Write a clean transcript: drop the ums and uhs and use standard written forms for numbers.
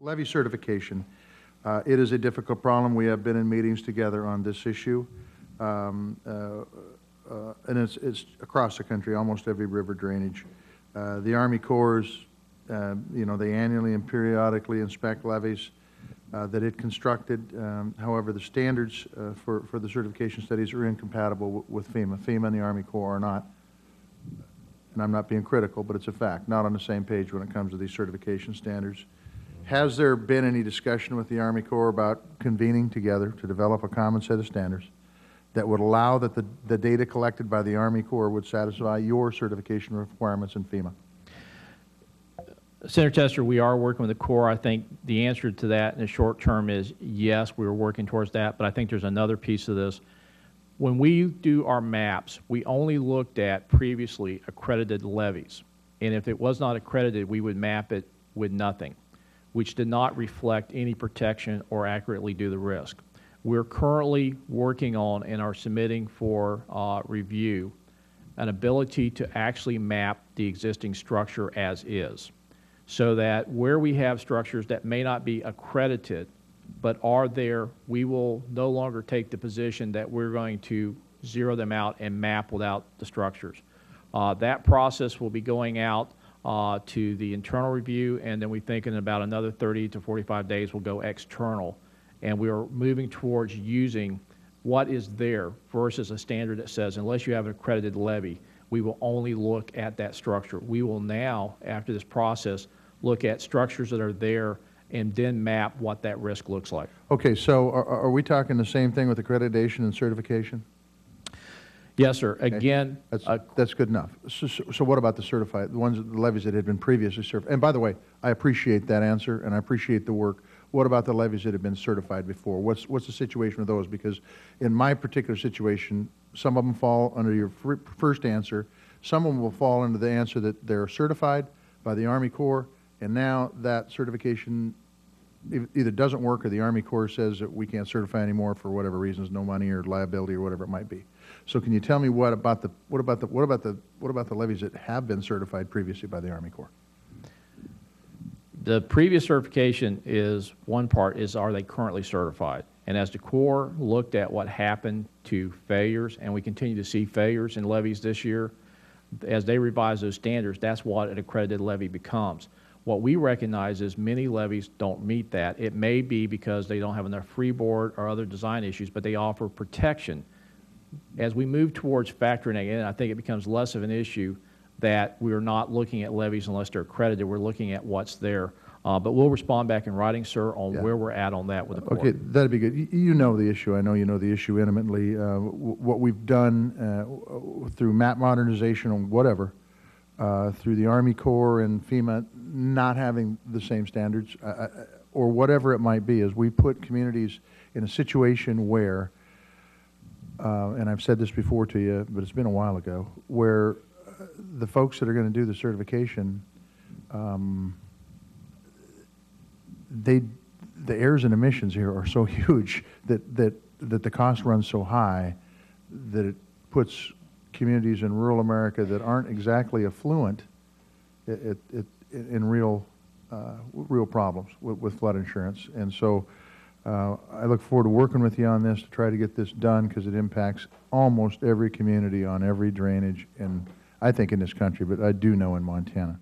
Levee certification. It is a difficult problem. We have been in meetings together on this issue. And it's across the country, almost every river drainage. The Army Corps, they annually and periodically inspect levees that it constructed. However, the standards for the certification studies are incompatible with FEMA. FEMA and the Army Corps are not, and I'm not being critical, but it's a fact, not on the same page when it comes to these certification standards. Has there been any discussion with the Army Corps about convening together to develop a common set of standards that would allow that the data collected by the Army Corps would satisfy your certification requirements in FEMA? Senator Tester, we are working with the Corps. I think the answer to that in the short term is yes, we are working towards that, but I think there's another piece of this. When we do our maps, we only looked at previously accredited levees, and if it was not accredited, we would map it with nothing, which did not reflect any protection or accurately do the risk. We're currently working on and are submitting for review an ability to actually map the existing structure as is, so that where we have structures that may not be accredited but are there, we will no longer take the position that we're going to zero them out and map without the structures. That process will be going out to the internal review, and then we think in about another 30 to 45 days we'll go external. And we are moving towards using what is there versus a standard that says unless you have an accredited levee, we will only look at that structure. We will now, after this process, look at structures that are there and then map what that risk looks like. Okay, so are we talking the same thing with accreditation and certification? Yes, sir. Okay. Again, that's good enough. So what about the certified, the levees that had been previously certified? And by the way, I appreciate that answer and I appreciate the work. What about the levees that have been certified before? What's the situation with those? Because in my particular situation, some of them fall under your first answer. Some of them will fall into the answer that they're certified by the Army Corps, and now that certification either doesn't work or the Army Corps says that we can't certify anymore for whatever reasons, no money or liability or whatever it might be. So can you tell me what about the levees that have been certified previously by the Army Corps? The previous certification is one part, is are they currently certified? And as the Corps looked at what happened to failures, and we continue to see failures in levees this year, as they revise those standards, that's what an accredited levee becomes. What we recognize is many levees don't meet that. It may be because they don't have enough freeboard or other design issues, but they offer protection. As we move towards factoring it in, I think it becomes less of an issue that we're not looking at levees unless they're accredited. We're looking at what's there. But we'll respond back in writing, sir, on where we're at on that with the Corps. Okay, that'd be good. You know the issue. I know you know the issue intimately. What we've done through map modernization or whatever, through the Army Corps and FEMA not having the same standards, or whatever it might be, is we put communities in a situation where, and I've said this before to you, but it's been a while ago, where the folks that are going to do the certification, the errors and emissions here are so huge that the cost runs so high that it puts communities in rural America that aren't exactly affluent in real problems with flood insurance. And so I look forward to working with you on this to try to get this done, because it impacts almost every community on every drainage, and I think in this country, but I do know in Montana.